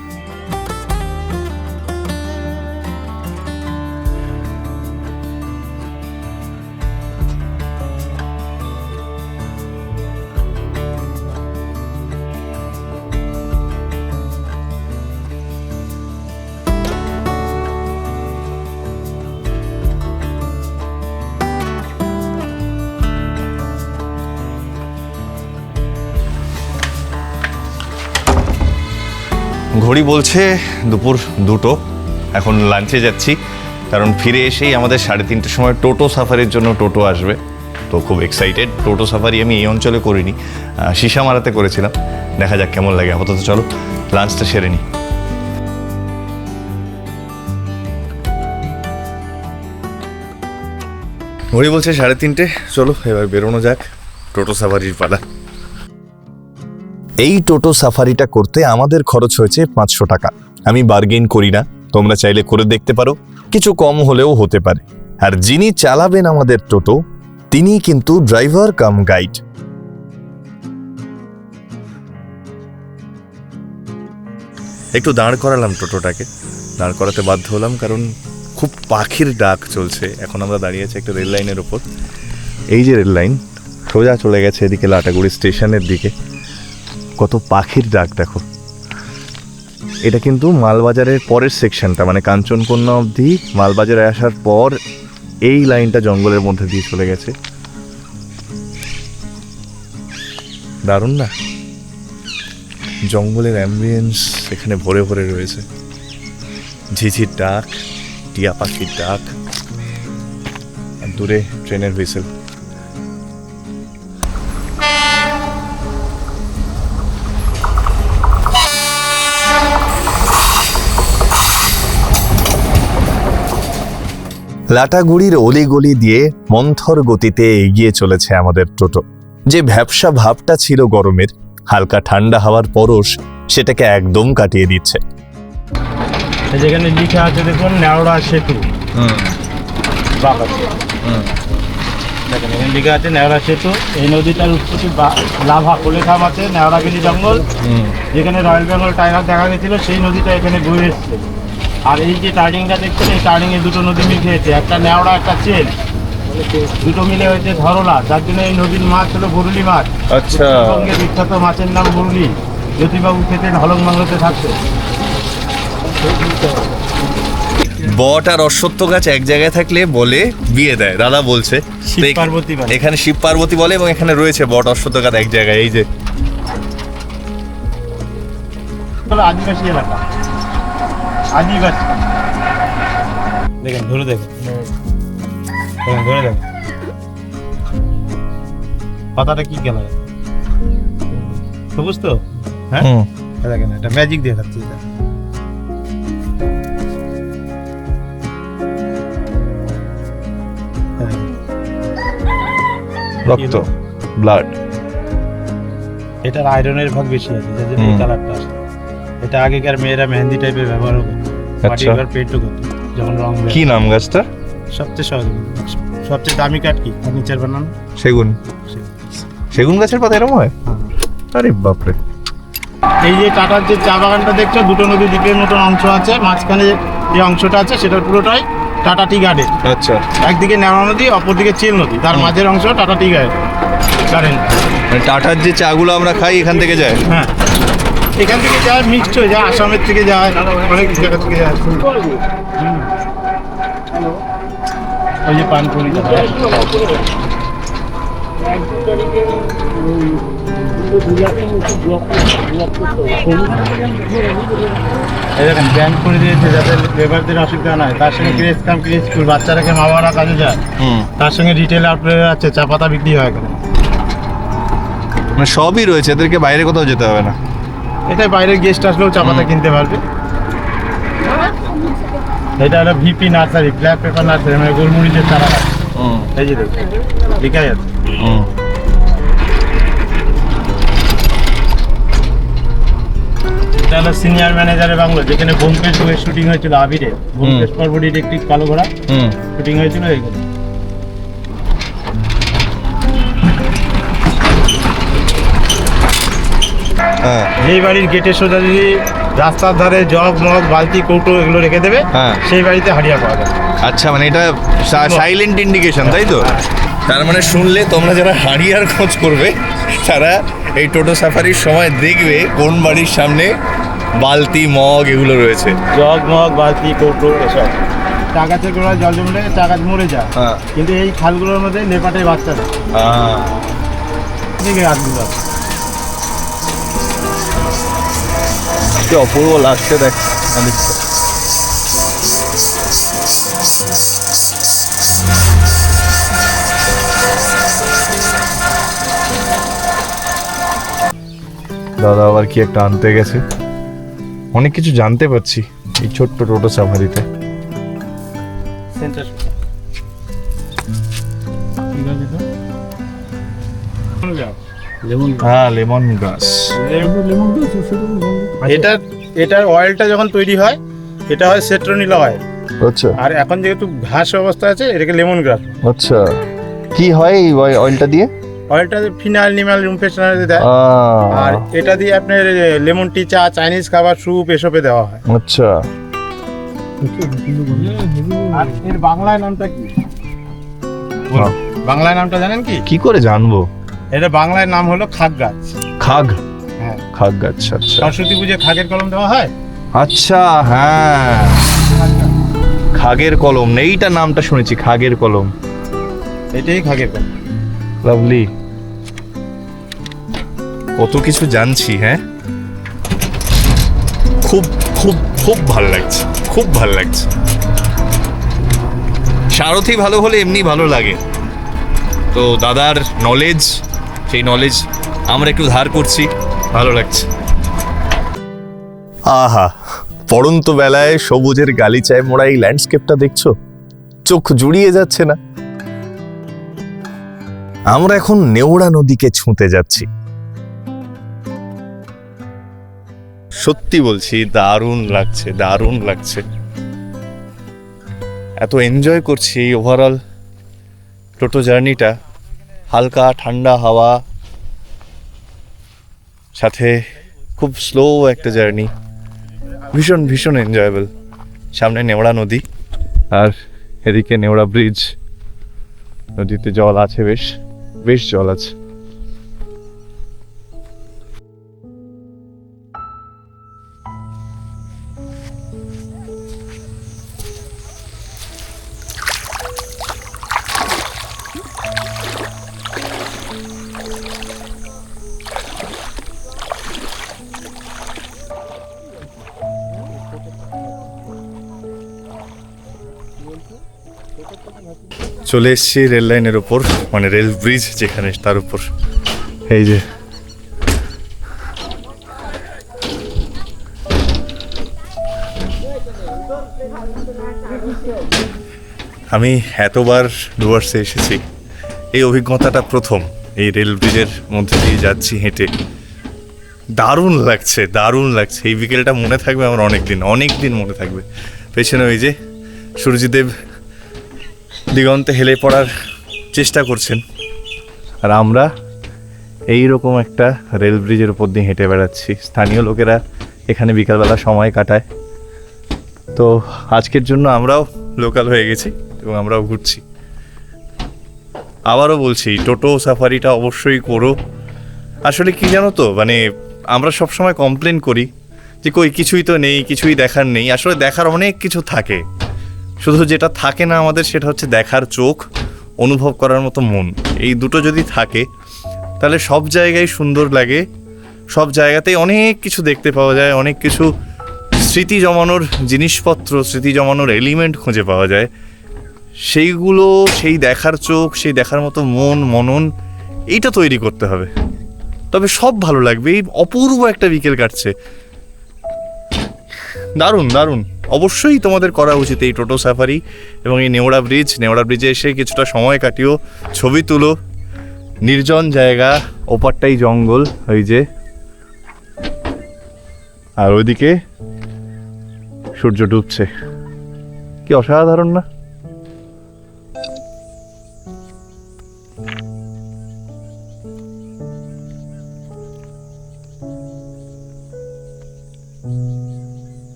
ঘড়ি বলছে দুপুর 2টো। এখন লাঞ্চে যাচ্ছি, কারণ ফিরে এসেই আমাদের 3:30টার সময় টোটো সাফারির জন্য টোটো আসবে। তো খুব এক্সাইটেড। টোটো সাফারি আমি এই অঞ্চলে করিনি, সিসামারাতে করেছিলাম। দেখা যাক কেমন লাগে। আপাতত চলো লাঞ্চটা সেরে নিই। ঘড়ি বলছে 3:30, চলো এবার বেরোনো যাক। টোটো সাফারির পালা। এই টোটো সাফারিটা করতে আমাদের খরচ হয়েছে 500 টাকা। আমি বার্গেন করি না, তোমরা চাইলে করে দেখতে পারো, কিছু কম হলেও হতে পারে। আর যিনি চালাবেন আমাদের টোটো তিনি কিন্তু ড্রাইভার কাম গাইড। একটু দাঁড় করালাম টোটোটাকে, দাঁড় করাতে বাধ্য হলাম কারণ খুব পাখির ডাক চলছে। এখন আমরা দাঁড়িয়ে আছি একটা রেল লাইনের ওপর। এই যে রেল লাইন সোজা চলে গেছে এদিকে লাটাগুড়ি স্টেশনের দিকে। কত পাখির ডাক দেখো। এটা কিন্তু মালবাজারের পরের সেকশনটা, মানে কাঞ্চনকন্যা অবধি মালবাজারে আসার পর এই লাইনটা জঙ্গলের মধ্যে দিয়ে চলে গেছে। দারুণ না? জঙ্গলের অ্যাম্বিয়েন্স এখানে ভরে ভরে রয়েছে। ঝিঝির ডাক, টিয়া পাখির ডাক, আর দূরে ট্রেনের হুইসেল। লাটাগুড়ির অলিগলি দিয়ে মন্থর গতিতে এগিয়ে চলেছে আমাদের টোটো। যে ভ্যাপসা ভাবটা ছিল গরমের, হালকা ঠান্ডা হাওয়ার পরশ সেটাকে একদম কাটিয়ে দিচ্ছে। যেখানে লিখা আছে দেখুন নেওড়া সেতু। দেখেন এখানে লিখা আছে নেওড়া সেতু। এই নদীটার উৎপত্তি লাভা কোলেখাম আছে, নেওড়াগিরি জঙ্গল, যেখানে রয়্যাল বেঙ্গল টাইগার দেখা গেছিল সেই নদীটা এখানে বয়ে এসছে। আর এই যে টার্নিংটা দেখছেন, এই টার্নিংয়ে দুটো নদী মিশে হয়েছে, একটা নেওড়া একটা চেল, দুটো মিলে হয়েছে ধরলা, যার জন্য এই নদীর মাছ হলো বরুলি মাছ। আচ্ছা, উত্তরবঙ্গের বিখ্যাত মাছের নাম বরুলি। জ্যোতিবাবু খেতেন হলংবাংলাতে থাকতো। বট আর অশ্বত্থ গাছ এক জায়গায় থাকলে বলে বিয়ে দেয়, দাদা বলছে। শিব পার্বতী বলে। এখানে শিব পার্বতী বলে, এবং এখানে রয়েছে বট অশ্বত্থ গাছ এক জায়গায়। এই যে আদিবাসী এলাকা, আদিবাসী। দেখেন ধরে দেখেন, ধরে দেখেন পাতাটা কি কালার, সবুজ তো? হ্যাঁ দেখেন, এটা ম্যাজিক দিয়ে খাচ্ছি। এটা রক্ত, ব্লাড। এটার আয়রনের ভাগ বেশি আছে, যার জন্য এই কালারটা আসে। এটা আগেকার মেয়েরা মেহেন্দি টাইপের ব্যবহার করতো, মাটি এবার পেন্টও করতো যখন রং। কি নাম গাছটা? সবচেয়ে সহজ, সবচেয়ে দামি কাঠ কি ফার্নিচার বানানো? সেগুন। সেগুন গাছের পাতা এরকম হয়? আরে বাপরে। এই যে টাটার যে চা বাগানটা দেখছো, দুটো নদী দ্বীপের মতন অংশ আছে, মাঝখানে যে অংশটা আছে সেটার পুরোটাই টাটা টি গার্ডেন। আচ্ছা, একদিকে নেওয়া নদী, অপরদিকে চিল নদী, তার মাঝের অংশ টাটা টি গার্ডেন। টাটার যে চাগুলো আমরা খাই এখান থেকে যায়? হ্যাঁ, এখান থেকে যায়, মিক্সড হয়ে যায়, আসামের থেকে যায়, অনেক জায়গা থেকে যায়। ওই যে পানপুরি দেখেন ব্যান্ড করে দিয়েছে যাতে লেবারদের অসুবিধা নয়। তার সঙ্গে ক্রেজ কাম ক্রেজ স্কুল, বাচ্চারাকে মা বাবারা কাজে যায়। তার সঙ্গে রিটেল আউটলেট আছে, চা পাতা বিক্রি হয় এখানে। মানে সবই রয়েছে, এদেরকে বাইরে কোথাও যেতে হবে না। এটাই বাইরের গেস্ট আসলেও চা পাতা কিনতে পারবে। এটা হলো VP nursery, black pepper nursery, মানে গোলমরিচের চারা। এই যে দেখুন লেখাই আছে। এটা হলো সিনিয়র ম্যানেজারের বাংলো, যেখানে ব্যোমকেশ বইয়ের শুটিং হয়েছিল আবিরে। ব্যোমকেশ পর্ব ডিটেকটিভ কালো ঘোড়া শুটিং হয়েছিল এইগুলো। হ্যাঁ যেই বাড়ির গেটের সোজা যদি রাস্তার ধারে জগ মগ বালতি কৌটো এগুলো রেখে দেবে, হ্যাঁ। সেই বাড়িতে হারিয়া পাওয়া যাবে। আচ্ছা, মানে এটা সাইলেন্ট ইন্ডিকেশন, তাই তো? তার মানে শুনলে তোমরা যারা হারিয়ার খোঁজ করবে তারা এই টোটো সাফারির সময় দেখবে কোন বাড়ির সামনে বালতি মগ এগুলো রয়েছে। জগ মগ বালতি কৌটো এসব চা গাছের গোড়ায় জল জমলে চা গাছ মরে যায়, হ্যাঁ। কিন্তু এই খালগুলোর মধ্যে নেপাটে বাচ্চা দেয়। দেখে গাছগুলো আছে। কি অপূর্ব লাগছে দেখ। দাদা আবার কি একটা আনতে গেছে। অনেক কিছু জানতে পারছি এই ছোট্ট টোটো সাফারিতে। সেন্টার হ্যাঁ, লেমন গ্রাস। এটার অয়েলটা যখন তৈরি হয়, এটা হয় সেট্রোনিল অয়েল। আচ্ছা আর এখন যেহেতু ঘাস অবস্থা আছে, এটাকে লেমন গ্রাস। আচ্ছা, কি হয় এই অয়েলটা দিয়ে? অয়েলটা ফিনাইল নিমাল রুম ফ্রেশনার দেয়, আর এটা দিয়ে আপনার লেমন টি, চা, চাইনিজ খাবার, স্যুপ এসবে দেওয়া হয়। আচ্ছা, আর এর বাংলায় নামটা কি? বাংলায় নামটা জানেন কি? কি করে জানবো? এটা বাংলায় নাম হলো খাগ গাছ। খাগ? হ্যাঁ, খাগ গাছ। আচ্ছা সরস্বতী পুজোয় খাগের কলম দেওয়া হয়। আচ্ছা, হ্যাঁ, খাগের কলম, এইটা নামটা শুনেছি, খাগের কলম। এটাই খাগের কলম। লাভলি, কত কিছু জানছি। হ্যাঁ, খুব খুব খুব ভালো লাগছে, খুব ভালো লাগছে। সারথি ভালো হলে এমনি ভালো লাগে। তো দাদার নলেজ, সেই নলেজ আমরা একটু ধার করছি, ভালো লাগছে। আহা, পড়ন্ত বেলায় সবুজের গালিচায় মোড়া এই ল্যান্ডস্কেপটা দেখছো, চোখ জুড়িয়ে যাচ্ছে না? আমরা এখন নেওড়া নদীকে ছুঁতে যাচ্ছি। সত্যি বলছি, দারুণ লাগছে, দারুণ লাগছে। এত এনজয় করছি ওভারঅল টোটো জার্নিটা। হালকা ঠান্ডা হাওয়া, সাথে খুব স্লো একটা জার্নি, ভীষণ ভীষণ এনজয়েবল। সামনে নেওড়া নদী, আর এদিকে নেওড়া ব্রিজ। নদীতে জল আছে, বেশ বেশ জল আছে। চলে এসছি রেল লাইনের ওপর, মানে রেল ব্রিজ যেখানে, তার উপর। এই যে আমি এতবার ডুয়ার্সে এসেছি, এই অভিজ্ঞতাটা প্রথম। এই রেল ব্রিজের মধ্যে দিয়ে যাচ্ছি হেঁটে, দারুণ লাগছে, দারুণ লাগছে। এই বিকেলটা মনে থাকবে আমার অনেক দিন, অনেক দিন মনে থাকবে। পেছনে ওই যে সূর্যদেব দিগন্তে হেলে পড়ার চেষ্টা করছেন, আর আমরা এই রকম একটা রেল ব্রিজের উপর দিয়ে হেঁটে বেড়াচ্ছি। স্থানীয় লোকেরা এখানে বিকালবেলা সময় কাটায়। তো আজকের জন্য আমরাও লোকাল হয়ে গেছি এবং আমরাও ঘুরছি। আবারও বলছি, টোটো সাফারিটা অবশ্যই করো। আসলে কি জানো তো, মানে আমরা সবসময় কমপ্লেন করি যে কই কিছুই তো নেই, কিছুই দেখার নেই। আসলে দেখার অনেক কিছু থাকে, শুধু যেটা থাকে না আমাদের সেটা হচ্ছে দেখার চোখ, অনুভব করার মতো মন। এই দুটো যদি থাকে তাহলে সব জায়গায় সুন্দর লাগে, সব জায়গাতেই অনেক কিছু দেখতে পাওয়া যায়, অনেক কিছু স্মৃতি জমানোর জিনিসপত্র, স্মৃতি জমানোর এলিমেন্ট খুঁজে পাওয়া যায়। সেইগুলো, সেই দেখার চোখ, সেই দেখার মতো মন, মনন, এইটা তৈরি করতে হবে, তবে সব ভালো লাগবে। এই অপূর্ব একটা বিকেল কাটছে, দারুণ দারুণ। অবশ্যই তোমাদের করা উচিত এই টোটো সাফারি এবং এই নেওড়া ব্রিজ। নেওড়া ব্রিজে এসে কিছুটা সময় কাটিও, ছবি তুলো। নির্জন জায়গা, ওপারটাই জঙ্গল। ওই যে আর ওইদিকে সূর্য ডুবছে। কি অসাধারণ না?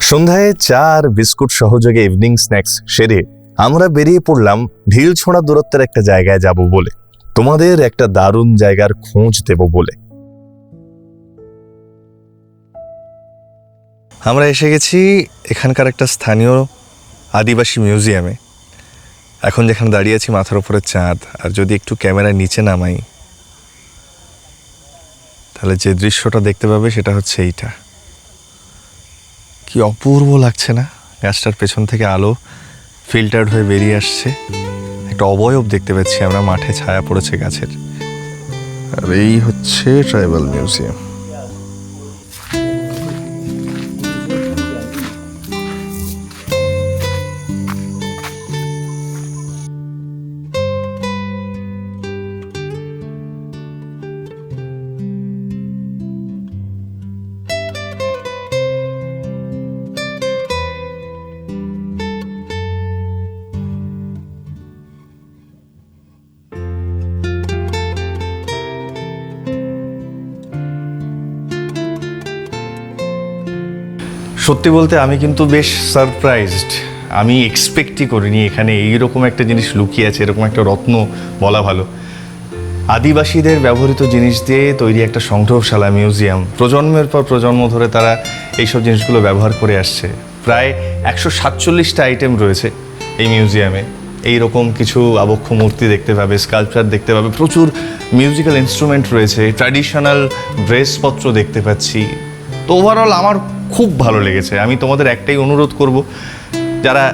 সন্ধ্যায় চা আর বিস্কুট সহযোগে ইভিনিং স্ন্যাক্স সেরে আমরা বেরিয়ে পড়লাম ঢিল ছোঁড়া দূরত্বের একটা জায়গায় যাব বলে, তোমাদের একটা দারুণ জায়গার খোঁজ দেব বলে। আমরা এসে গেছি এখানকার একটা স্থানীয় আদিবাসী মিউজিয়ামে। এখন যেখানে দাঁড়িয়ে আছি মাথার উপরে চাঁদ, আর যদি একটু ক্যামেরার নিচে নামাই তাহলে যে দৃশ্যটা দেখতে পাবে সেটা হচ্ছে এইটা। কি অপূর্ব লাগছে না? গাছটার পেছন থেকে আলো ফিল্টার্ড হয়ে বেরিয়ে আসছে, একটা অবয়ব দেখতে পাচ্ছি আমরা, মাঠে ছায়া পড়েছে গাছের। আর এই হচ্ছে ট্রাইবাল মিউজিয়াম। সত্যি বলতে আমি কিন্তু বেশ সারপ্রাইজড। আমি এক্সপেক্টই করিনি এখানে এইরকম একটা জিনিস লুকিয়ে আছে, এরকম একটা রত্ন বলা ভালো। আদিবাসীদের ব্যবহৃত জিনিস দিয়ে তৈরি একটা সংগ্রহশালা মিউজিয়াম, প্রজন্মের পর প্রজন্ম ধরে তারা এইসব জিনিসগুলো ব্যবহার করে আসছে। প্রায় 147টা আইটেম রয়েছে এই মিউজিয়ামে। এইরকম কিছু আবক্ষ মূর্তি দেখতে পাবে, স্কাল্পচার দেখতে পাবে, প্রচুর মিউজিক্যাল ইনস্ট্রুমেন্ট রয়েছে, ট্র্যাডিশনাল ড্রেসপত্র দেখতে পাচ্ছি। তো ওভারঅল আমার খুব ভালো লেগেছে। আমি তোমাদের একটাই অনুরোধ করব, যারা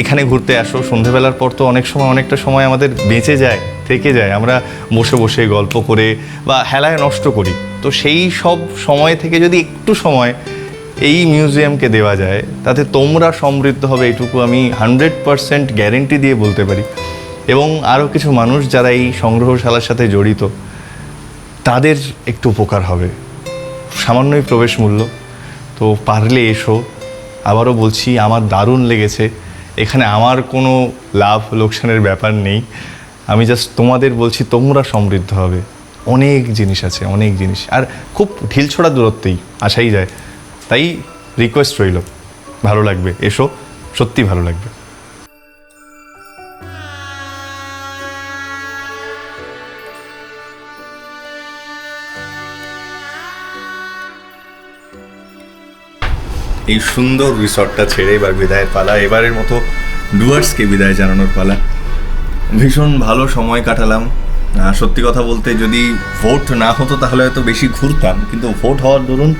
এখানে ঘুরতে আসো, সন্ধেবেলার পর তো অনেকটা সময় আমাদের বেঁচে যায়, থেকে যায়, আমরা বসে বসে গল্প করে বা হেলায় নষ্ট করি। তো সেই সব সময় থেকে যদি একটু সময় এই মিউজিয়ামকে দেওয়া যায়, তাতে তোমরা সমৃদ্ধ হবে, এইটুকু আমি 100% গ্যারেন্টি দিয়ে বলতে পারি। এবং আরও কিছু মানুষ যারা এই সংগ্রহশালার সাথে জড়িত, তাদের একটু উপকার হবে। সামান্যই প্রবেশ মূল্য, তো পারলে এসো। আবারও বলছি, আমার দারুণ লেগেছে। এখানে আমার কোনো লাভ লোকসানের ব্যাপার নেই, আমি জাস্ট তোমাদের বলছি তোমরা সমৃদ্ধ হবে। অনেক জিনিস আছে, অনেক জিনিস, আর খুব ঢিলছোড়া দূরত্বেই আসাই যায়। তাই রিকোয়েস্ট রইল, ভালো লাগবে, এসো, সত্যি ভালো লাগবে। এই সুন্দর রিসর্টটা ছেড়ে এবার বিদায়ের পালা। এবারের মতো ডুয়ার্সকে বিদায় জানানোর পালা। ভীষণ ভালো সময় কাটালাম। সত্যি কথা বলতে, যদি ভোট না হতো তাহলে হয়তো বেশি ঘুরতাম, কিন্তু ভোট হওয়ার দরুন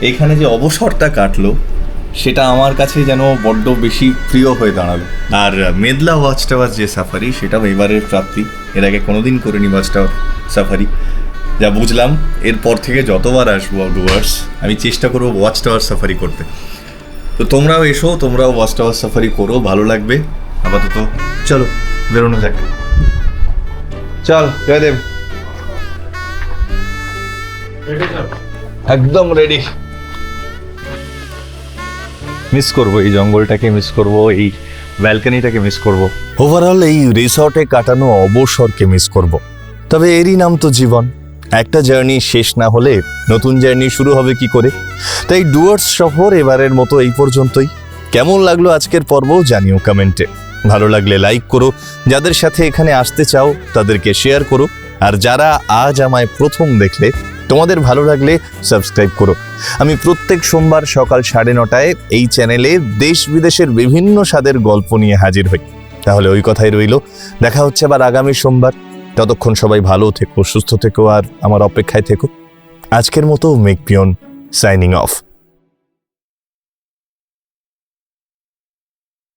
এখানে যে অবসরটা কাটলো সেটা আমার কাছে যেন বড্ড বেশি প্রিয় হয়ে দাঁড়ালো। আর মেদলা ওয়াচ টাওয়ার যে সাফারি, সেটাও এবারের প্রাপ্তি। এর আগে কোনোদিন করিনি ওয়াচ টাওয়ার সাফারি। যা বুঝলাম, এরপর থেকে যতবার আসবো ডুয়ার্স আমি চেষ্টা করবো ওয়াচ টাওয়ার সাফারি করতে। তো তোমরাও এসো, তোমরাও ওয়াচ টাওয়ার সাফারি করো, ভালো লাগবে। আপাতত চলো বেরোনো যাক। চল জয়দেব, একদম রেডি। মিস করবো এই জঙ্গলটাকে, মিস করবো এই ব্যালকনিটাকে, মিস করবো ওভারঅল এই রিসর্টে কাটানো অবসরকে মিস করব। তবে এরই নাম তো জীবন। একটা জার্নি শেষ না হলে নতুন জার্নি শুরু হবে কি করে? তাই ডুয়ার্স সফর এবারের মতো এই পর্যন্তই। কেমন লাগলো আজকের পর্ব জানিও কমেন্টে। ভালো লাগলে লাইক করো, যাদের সাথে এখানে আসতে চাও তাদেরকে শেয়ার করো, আর যারা আজ আমায় প্রথম দেখলে তোমাদের ভালো লাগলে সাবস্ক্রাইব করো। আমি প্রত্যেক সোমবার সকাল 9:30টায় এই চ্যানেলে দেশ বিদেশের বিভিন্ন স্বাদের গল্প নিয়ে হাজির হই। তাহলে ওই কথাই রইল, দেখা হচ্ছে আবার আগামী সোমবার। ততক্ষণ সবাই ভালো থেকো, সুস্থ থেকো, আর আমার অপেক্ষায় থেকো। আজকের মতো মেক পিয়ন সাইনিং অফ।